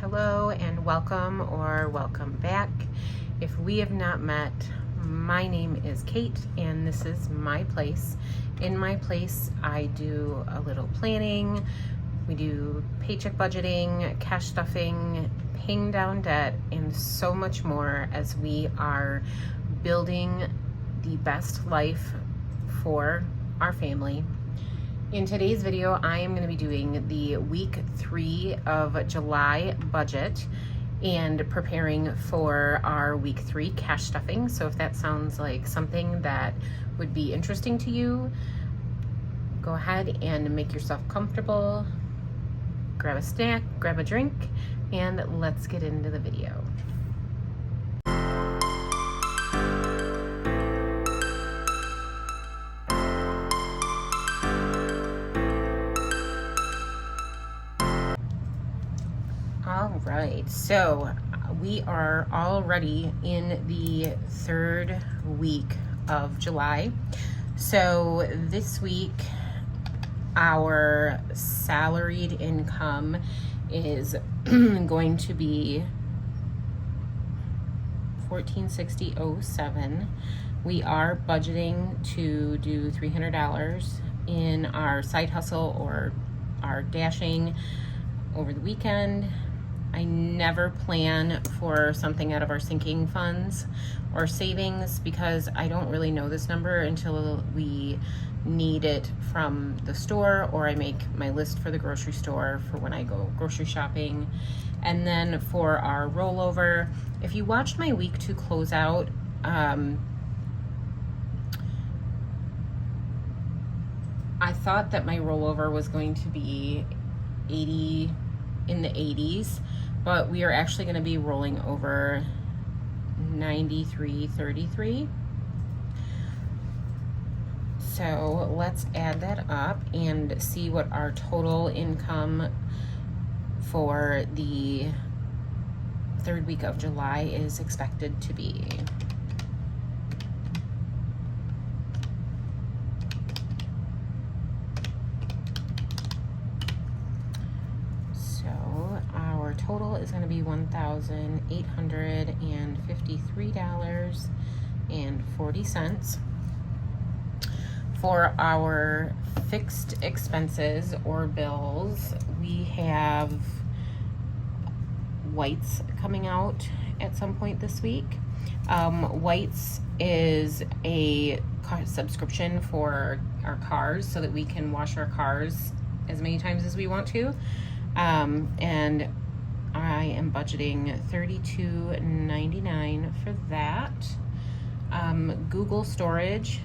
hello and welcome or welcome back. If we have not met, my name is Kate and this is my place. In my place, I do a little planning. We do paycheck budgeting, cash stuffing, paying down debt, and so much more as we are building the best life for our family. In today's video, I am going to be doing the week 3 of July budget and preparing for our week 3 cash stuffing. So if that sounds like something that would be interesting to you, go ahead and make yourself comfortable, grab a snack, grab a drink, and let's get into the video. All right, so we are already in the 3rd week of July. So this week, our salaried income is going to be $1460.07. We are budgeting to do $300 in our side hustle or our dashing over the weekend. I never plan for something out of our sinking funds or savings because I don't really know this number until we need it from the store, or I make my list for the grocery store for when I go grocery shopping. And then for our rollover, if you watched my week 2 closeout, I thought that my rollover was going to be 80 in the 80s, but we are actually going to be rolling over 93.33. So let's add that up and see what our total income for the 3rd week of July is expected to be. Total is going to be $1,853.40. For our fixed expenses or bills, we have White's coming out at some point this week. White's is a subscription for our cars so that we can wash our cars as many times as we want to. And I am budgeting $32.99 for that. Google Storage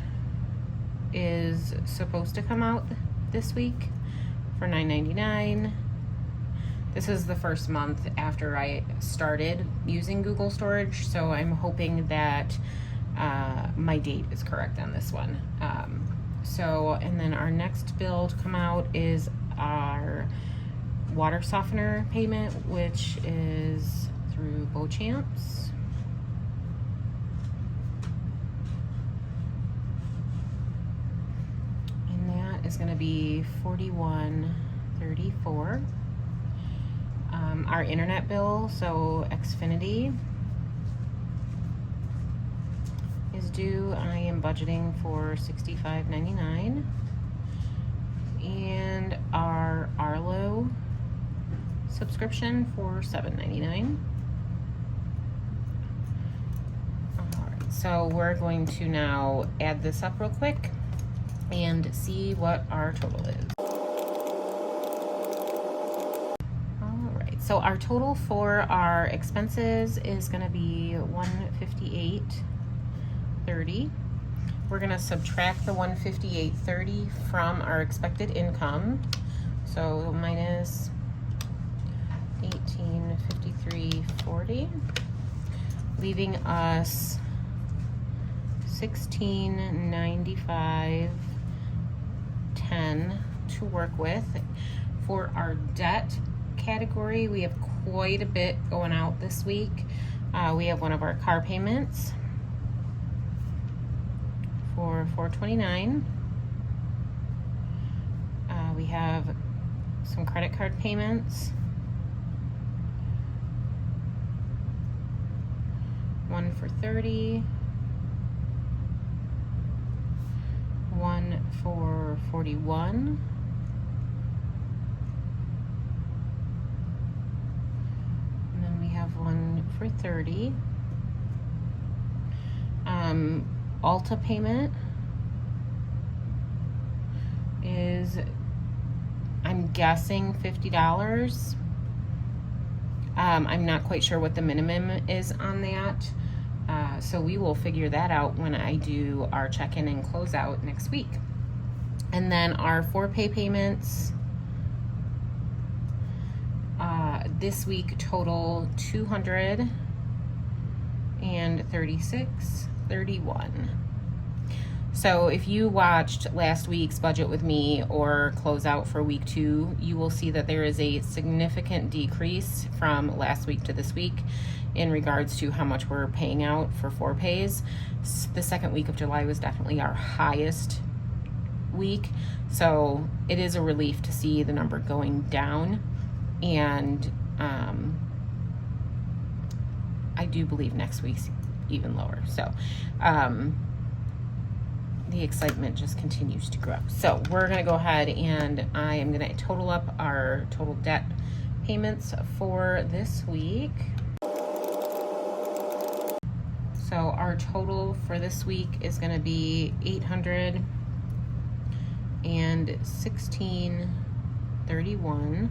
is supposed to come out this week for $9.99. This is the first month after I started using Google Storage, so I'm hoping that my date is correct on this one. And then our next bill to come out is our water softener payment, which is through Beauchamps. And that is going to be $41.34. Our internet bill, so Xfinity, is due. I am budgeting for $65.99. And our Arlo subscription for $7.99. Alright, so we're going to now add this up real quick and see what our total is. Alright, so our total for our expenses is going to be $158.30. We're going to subtract the $158.30 from our expected income. So minus $18.53.40, leaving us $16.95.10 to work with. For our debt category, we have quite a bit going out this week. We have one of our car payments for $429. We have some credit card payments one for $30, one for $41, and then we have one for $30. Ulta payment is, I'm guessing $50. I'm not quite sure what the minimum is on that. So we will figure that out when I do our check-in and closeout next week. And then our 4-pay payments this week total $236.31. So if you watched last week's budget with me or closeout for week 2, you will see that there is a significant decrease from last week to this week in regards to how much we're paying out for 4-pays. The second week of July was definitely our highest week, so it is a relief to see the number going down, and I do believe next week's even lower. So the excitement just continues to grow. So we're going to go ahead and I am going to total up our total debt payments for this week. So our total for this week is going to be $816.31.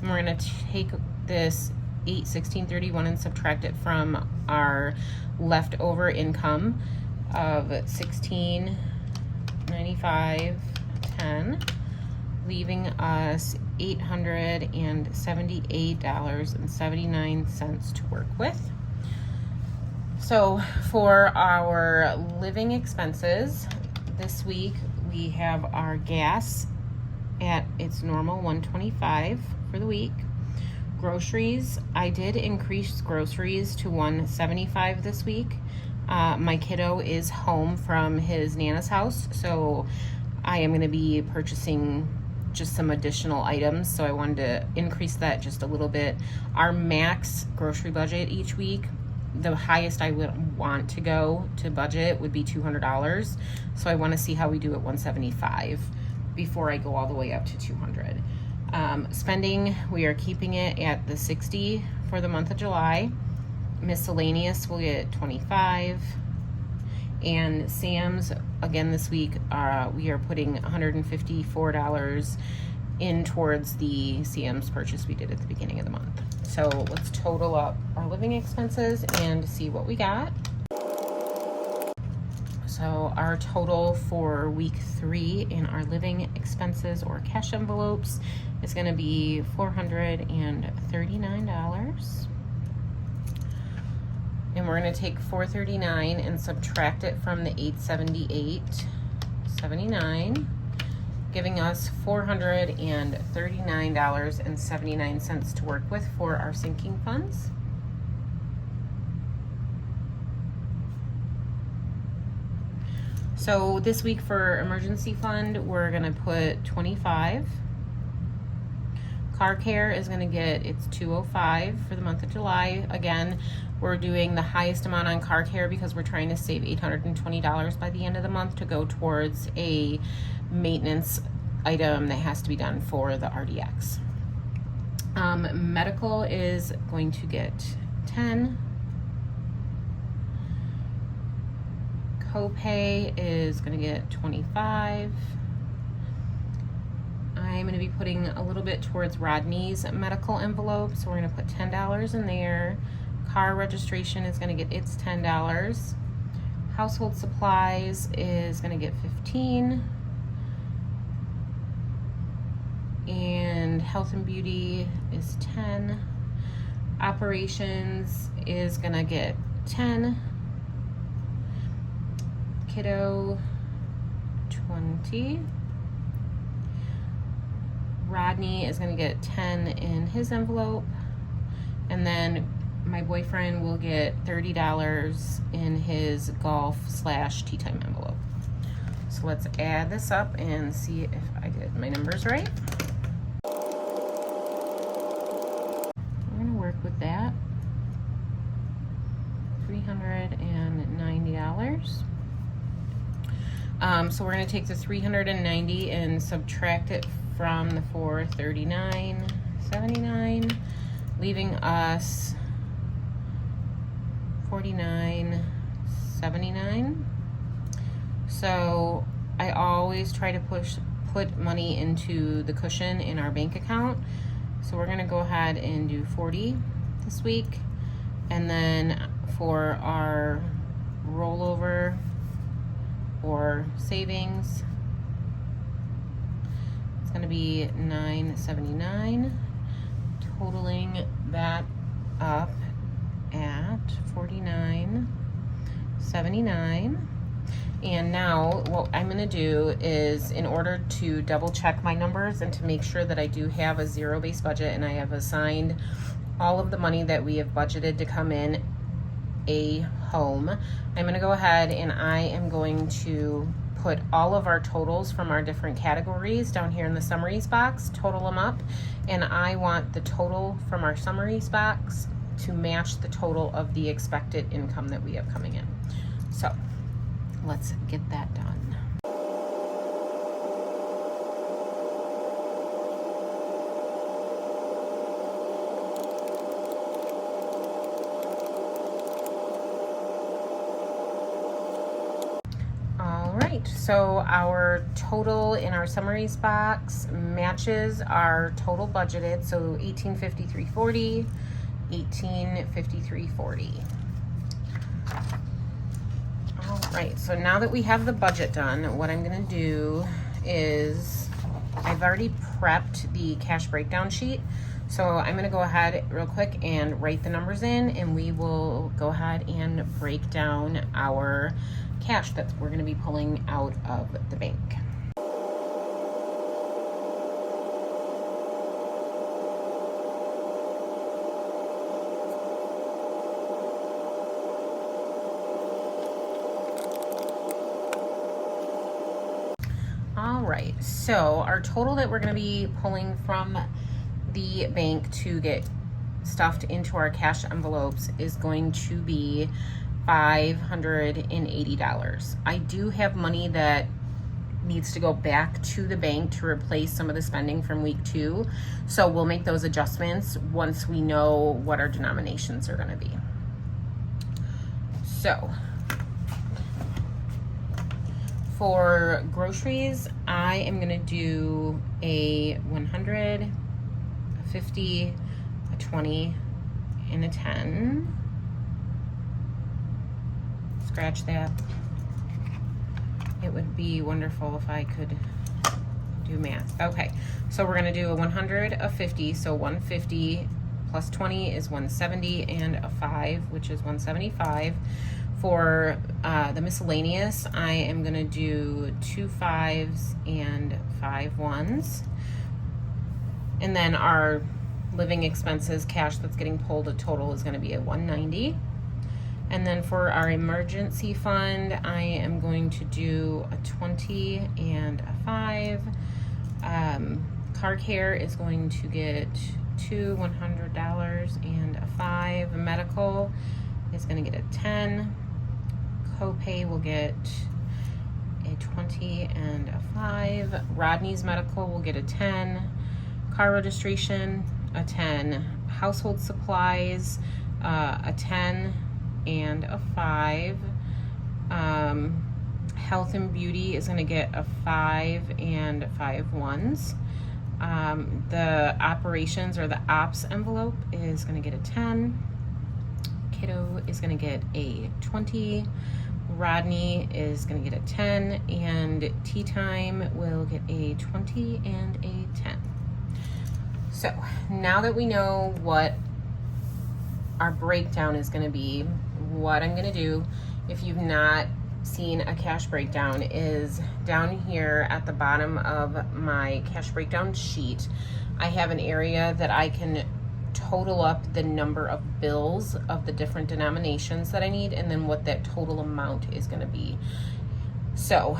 And we're going to take this $816.31 and subtract it from our leftover income of $1695.10, leaving us $878.79 to work with. So for our living expenses this week, we have our gas at its normal $125 for the week. Groceries, I did increase groceries to $175 this week. My kiddo is home from his Nana's house, so I am going to be purchasing just some additional items, so I wanted to increase that just a little bit. Our max grocery budget each week, the highest I would want to go to budget would be $200, so I want to see how we do at $175 before I go all the way up to $200. Spending, we are keeping it at the $60 for the month of July. Miscellaneous will get $25, and Sam's, again this week, we are putting $154 in towards the Sam's purchase we did at the beginning of the month. So let's total up our living expenses and see what we got. So our total for week 3 in our living expenses or cash envelopes is going to be $439. And we're going to take $439 and subtract it from the $878.79, giving us $439.79 to work with for our sinking funds. So this week for emergency fund, we're going to put $25. Car care is going to get its $205 for the month of July. Again, we're doing the highest amount on car care because we're trying to save $820 by the end of the month to go towards a maintenance item that has to be done for the RDX. Medical is going to get $10. Copay is going to get $25. I'm going to be putting a little bit towards Rodney's medical envelope, so we're going to put $10 in there. Car registration is going to get its $10. Household supplies is going to get $15. And health and beauty is $10. Operations is going to get $10. Kiddo, $20. Rodney is going to get $10 in his envelope, and then my boyfriend will get $30 in his golf/tea time envelope. So let's add this up and see if I did my numbers right. We're going to work with that. $390. So we're going to take the $390 and subtract it from the $439.79, leaving us $49.79. So I always try to put money into the cushion in our bank account. So we're going to go ahead and do 40 this week, and then for our rollover or savings, it's going to be $9.79, totaling that up at $49.79. And now what I'm going to do is, in order to double check my numbers and to make sure that I do have a zero-based budget and I have assigned all of the money that we have budgeted to come in a home, I'm going to go ahead and I am going to put all of our totals from our different categories down here in the summaries box, total them up, and I want the total from our summaries box to match the total of the expected income that we have coming in. So let's get that done. All right, so our total in our summaries box matches our total budgeted, so $1853.40, $1853.40. All right, so now that we have the budget done, what I'm gonna do is, I've already prepped the cash breakdown sheet. So I'm gonna go ahead real quick and write the numbers in, and we will go ahead and break down our cash that we're gonna be pulling out of the bank. All right, so our total that we're going to be pulling from the bank to get stuffed into our cash envelopes is going to be $580. I do have money that needs to go back to the bank to replace some of the spending from week 2, so we'll make those adjustments once we know what our denominations are going to be. So for groceries, I am gonna do a 100, a 50, a 20, and a 10. Scratch that. It would be wonderful if I could do math. Okay, so we're gonna do a 100, a 50, so 150 plus 20 is 170, and a 5, which is 175. For the miscellaneous, I am going to do 2 5s and 5 1s. And then our living expenses, cash that's getting pulled, a total is going to be a 190. And then for our emergency fund, I am going to do a 20 and a 5. Car care is going to get $2 $100 and a 5. Medical is going to get a 10. Copay will get a 20 and a 5. Rodney's medical will get a 10. Car registration, a 10. Household supplies, a 10 and a 5. Health and beauty is going to get a 5 and 5 1s. The operations or the ops envelope is going to get a 10. Kiddo is going to get a 20. Rodney is going to get a 10, and tea time will get a 20 and a 10. So now that we know what our breakdown is going to be, what I'm going to do, if you've not seen a cash breakdown, is down here at the bottom of my cash breakdown sheet, I have an area that I can total up the number of bills of the different denominations that I need, and then what that total amount is going to be. So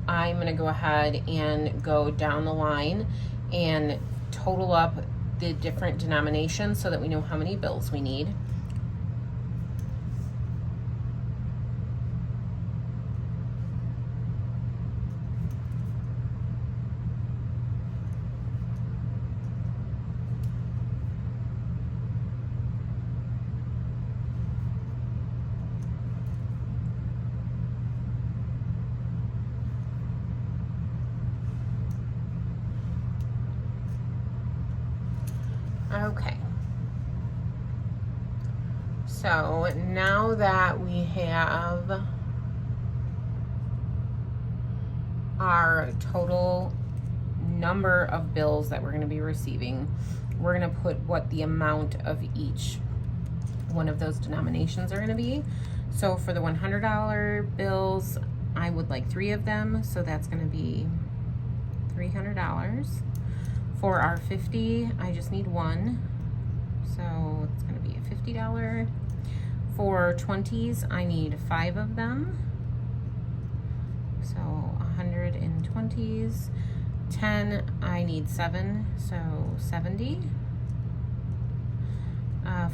I'm going to go ahead and go down the line and total up the different denominations so that we know how many bills we need. Okay. So now that we have our total number of bills that we're going to be receiving, we're going to put what the amount of each one of those denominations are going to be. So for the $100 bills, I would like 3 of them, so that's going to be $300. For our 50, I just need 1, so it's going to be a $50. For 20s, I need 5 of them, so 100 in 20s. 10, I need 7, so 70.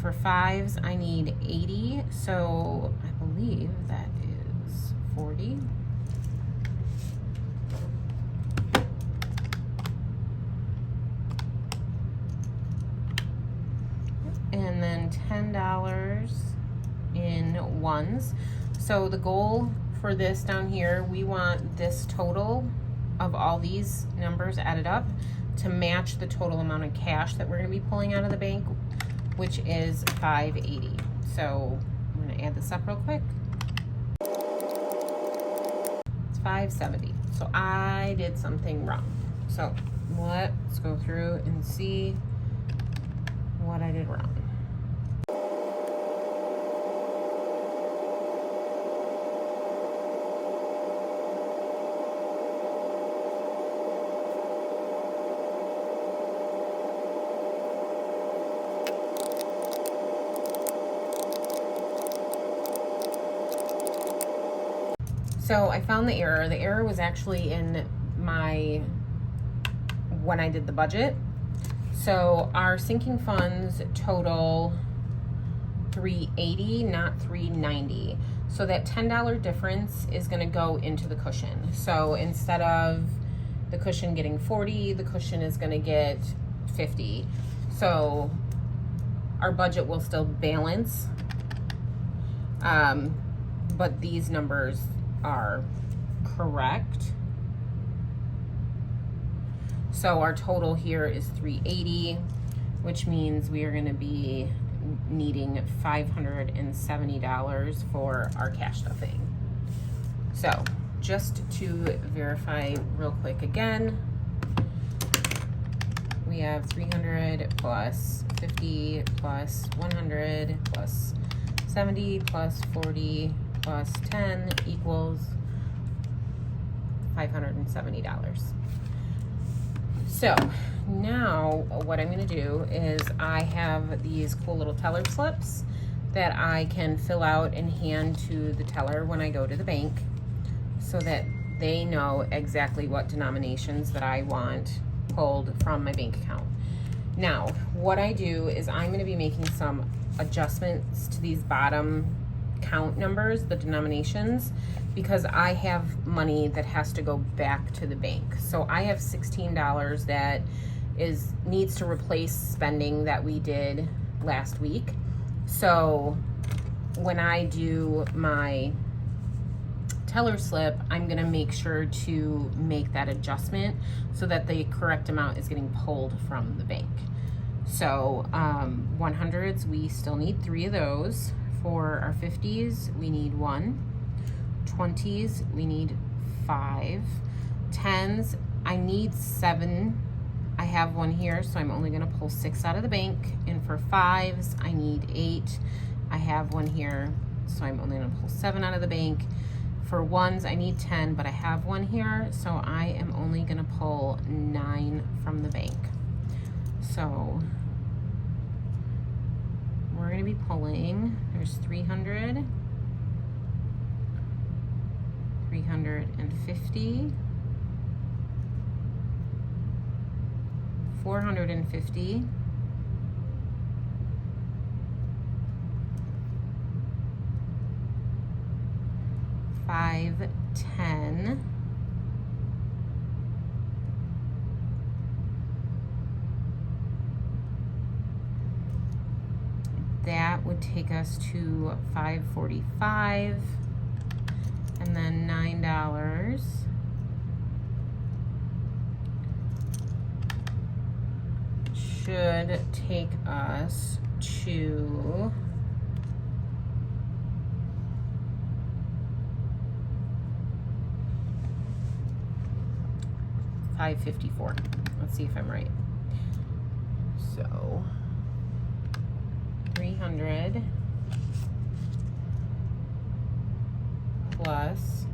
For 5s, I need 80, so I believe that is 40. And then $10 in ones. So the goal for this down here, we want this total of all these numbers added up to match the total amount of cash that we're going to be pulling out of the bank, which is $580. So I'm going to add this up real quick. It's $570. So I did something wrong. So let's go through and see what I did wrong. So I found the error. The error was actually in when I did the budget. So our sinking funds total $380, not $390. So that $10 difference is going to go into the cushion. So instead of the cushion getting 40, the cushion is going to get 50. So our budget will still balance, but these numbers are correct. So our total here is $380, which means we are going to be needing $570 for our cash stuffing. So just to verify real quick again, we have 300 plus 50 plus 100 plus 70 plus 40 plus 10 equals $570. So now what I'm going to do is I have these cool little teller slips that I can fill out and hand to the teller when I go to the bank, so that they know exactly what denominations that I want pulled from my bank account. Now, what I do is I'm going to be making some adjustments to these bottom count numbers, the denominations, because I have money that has to go back to the bank. So I have $16 that needs to replace spending that we did last week. So when I do my teller slip, I'm going to make sure to make that adjustment so that the correct amount is getting pulled from the bank. So 100s, we still need 3 of those. For our 50s, we need 1. 20s, we need 5. 10s, I need 7. I have 1 here, so I'm only going to pull 6 out of the bank. And for 5s, I need 8. I have 1 here, so I'm only going to pull 7 out of the bank. For 1s, I need 10, but I have 1 here, so I am only going to pull 9 from the bank. So we're going to be pulling, there's 300, 350, 450, 510, that would take us to $545, and then $9. should take us to $554. Let's see if I'm right. So 300 plus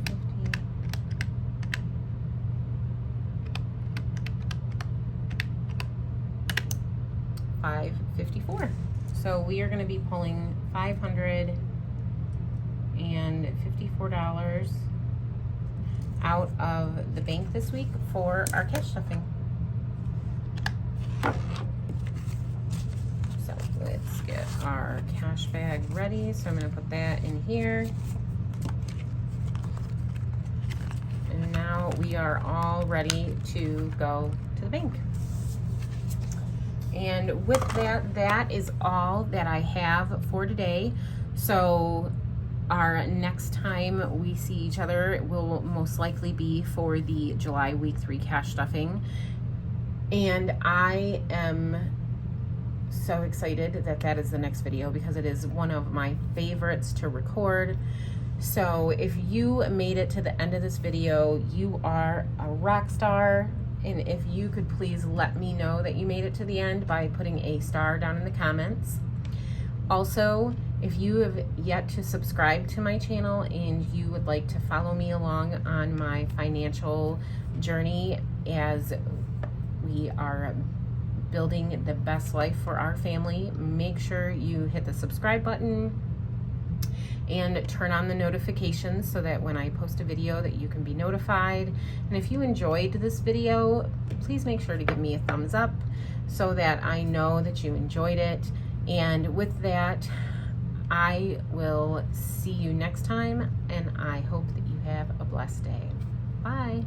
50, $554. So we are going to be pulling $554 out of the bank this week for our cash stuffing. So let's get our cash bag ready. So I'm going to put that in here. And now we are all ready to go to the bank. And with that, that is all that I have for today. So our next time we see each other will most likely be for the July week 3 cash stuffing. And I am so excited that that is the next video because it is one of my favorites to record. So if you made it to the end of this video, you are a rock star. And if you could please let me know that you made it to the end by putting a star down in the comments. Also, if you have yet to subscribe to my channel and you would like to follow me along on my financial journey as we are building the best life for our family, make sure you hit the subscribe button and turn on the notifications so that when I post a video that you can be notified. And if you enjoyed this video, please make sure to give me a thumbs up so that I know that you enjoyed it. And with that, I will see you next time, and I hope that you have a blessed day. Bye.